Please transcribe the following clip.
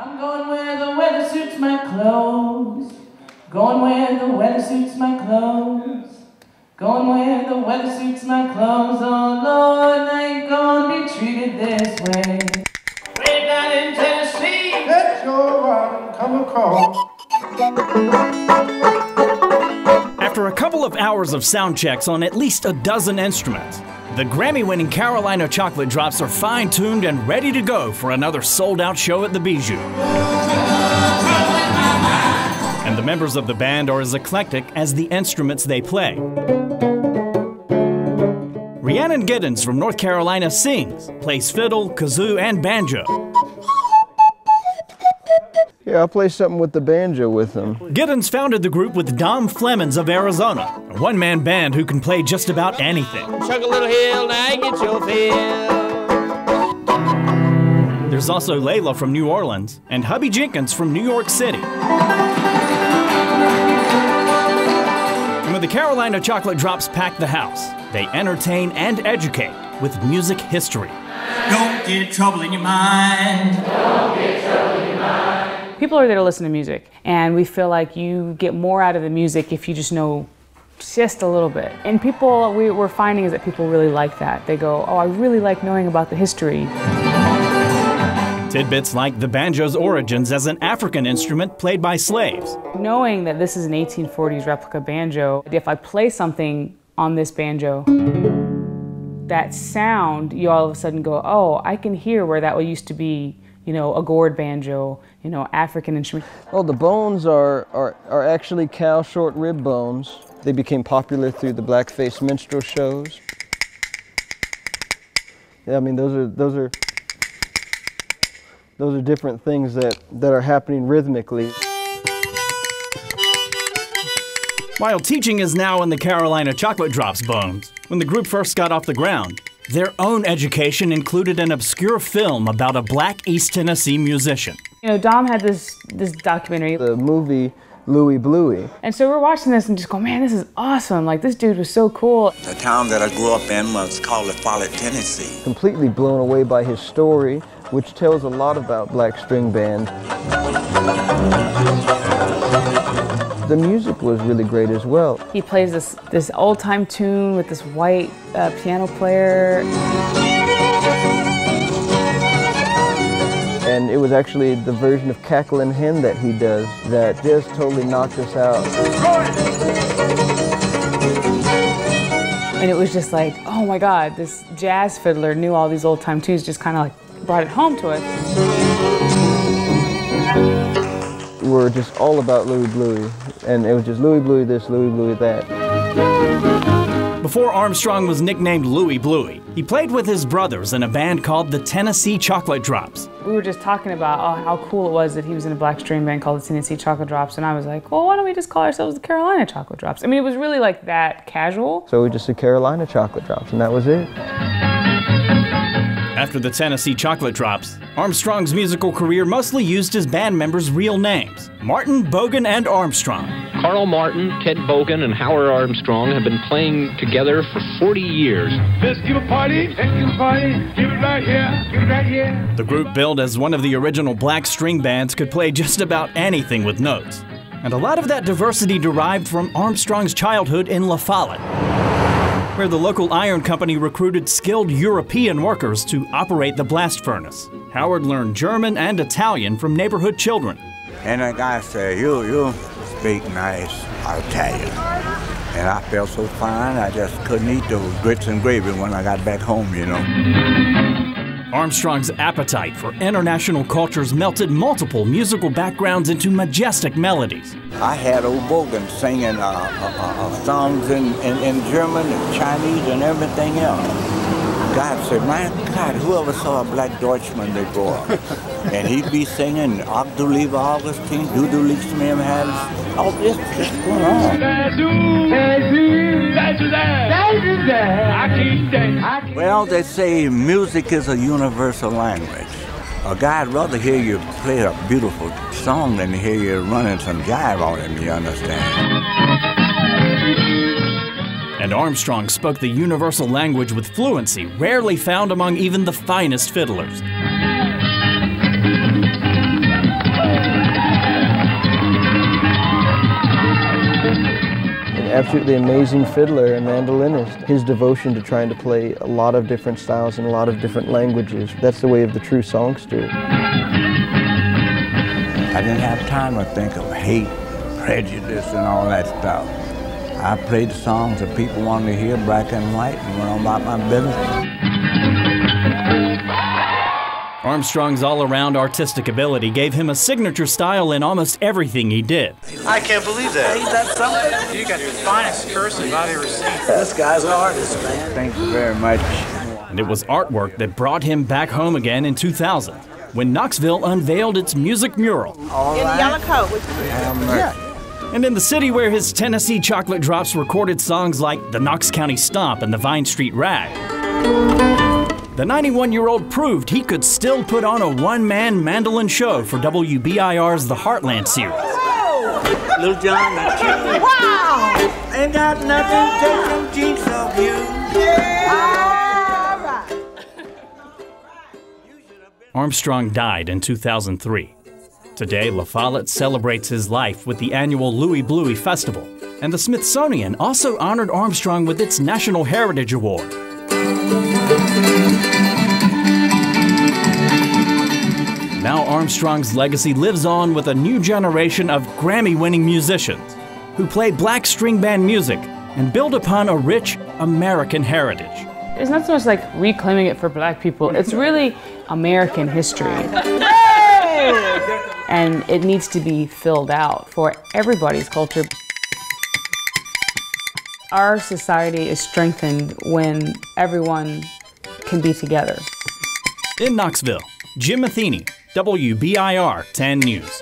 I'm going where the weather suits my clothes. Going where the weather suits my clothes. Going where the weather suits my clothes. Oh Lord, I ain't gonna be treated this way. Way down in Tennessee. Let your run come across. After a couple of hours of sound checks on at least a dozen instruments, the Grammy-winning Carolina Chocolate Drops are fine-tuned and ready to go for another sold-out show at the Bijou. And the members of the band are as eclectic as the instruments they play. Rhiannon Giddens from North Carolina sings, plays fiddle, kazoo, and banjo. Yeah, I'll play something with the banjo with them. Giddens founded the group with Dom Flemons of Arizona, a one-man band who can play just about anything. Chug a little hill, now get your fill. There's also Layla from New Orleans and Hubby Jenkins from New York City. And when the Carolina Chocolate Drops pack the house, they entertain and educate with music history. Don't get trouble in your mind. Don't get trouble in your mind. People are there to listen to music, and we feel like you get more out of the music if you just know just a little bit. And people, we're finding is that people really like that. They go, oh, I really like knowing about the history. Tidbits like the banjo's origins as an African instrument played by slaves. Knowing that this is an 1840s replica banjo, if I play something on this banjo, that sound, you all of a sudden go, oh, I can hear where that used to be, you know, a gourd banjo, you know, African instrument. Well, the bones are actually cow short rib bones. They became popular through the blackface minstrel shows. Yeah, I mean, those are different things that are happening rhythmically. While teaching is now in the Carolina Chocolate Drops bones, when the group first got off the ground, their own education included an obscure film about a black East Tennessee musician. You know, Dom had this documentary. The movie Louie Bluie. And so we're watching this and just go, man, this is awesome. Like, this dude was so cool. The town that I grew up in was called Follett, Tennessee. Completely blown away by his story, which tells a lot about Black String Band. The music was really great as well. He plays this old-time tune with this white piano player. And it was actually the version of Cackling Hen that he does that just totally knocked us out. And it was just like, oh my God, this jazz fiddler knew all these old-time tunes, just kind of like brought it home to us. We're just all about Louie Bluie, and it was just Louie Bluie this, Louie Bluie that. Before Armstrong was nicknamed Louie Bluie, he played with his brothers in a band called the Tennessee Chocolate Drops. We were just talking about how cool it was that he was in a black string band called the Tennessee Chocolate Drops, and I was like, well, why don't we just call ourselves the Carolina Chocolate Drops? I mean, it was really like that casual. So we just said Carolina Chocolate Drops, and that was it. After the Tennessee Chocolate Drops, Armstrong's musical career mostly used his band members' real names, Martin, Bogan, and Armstrong. Carl Martin, Ted Bogan, and Howard Armstrong have been playing together for 40 years. Let's give a party, let's give a party, give it right here, give it right here. The group, billed as one of the original black string bands, could play just about anything with notes. And a lot of that diversity derived from Armstrong's childhood in La Follette, where the local iron company recruited skilled European workers to operate the blast furnace. Howard learned German and Italian from neighborhood children. And the guy said, you speak nice Italian. And I felt so fine, I just couldn't eat those grits and gravy when I got back home, you know. Armstrong's appetite for international cultures melted multiple musical backgrounds into majestic melodies. I had old Bogan singing songs in German and Chinese and everything else. God said, my God, whoever saw a black Deutschman before? And he'd be singing, Ach du liebe Augustin, du liebst mir im Herz. All this just going on. Well, they say music is a universal language. A guy'd rather hear you play a beautiful song than hear you running some jive on him, you understand? And Armstrong spoke the universal language with fluency rarely found among even the finest fiddlers. absolutely amazing fiddler and mandolinist. His devotion to trying to play a lot of different styles and a lot of different languages, that's the way of the true songster. I didn't have time to think of hate, prejudice, and all that stuff. I played songs that people wanted to hear, black and white, and went on about my business. Armstrong's all-around artistic ability gave him a signature style in almost everything he did. I can't believe that. Ain't that something? You got the finest cursive I've ever seen. This guy's an artist, man. Thank you very much. And it was artwork that brought him back home again in 2000, when Knoxville unveiled its music mural. All right. In the yellow coat. Yeah. And in the city where his Tennessee Chocolate Drops recorded songs like the Knox County Stomp and the Vine Street Rag, the 91-year-old proved he could still put on a one-man mandolin show for WBIR's The Heartland series. Little John, wow! Ain't got nothing to take them jeans off you. All right. Armstrong died in 2003. Today, La Follette celebrates his life with the annual Louie Bluie Festival, and the Smithsonian also honored Armstrong with its National Heritage Award. Now Armstrong's legacy lives on with a new generation of Grammy-winning musicians who play black string band music and build upon a rich American heritage. It's not so much like reclaiming it for black people, it's really American history. And it needs to be filled out for everybody's culture. Our society is strengthened when everyone can be together. In Knoxville, Jim Matheny, WBIR 10 News.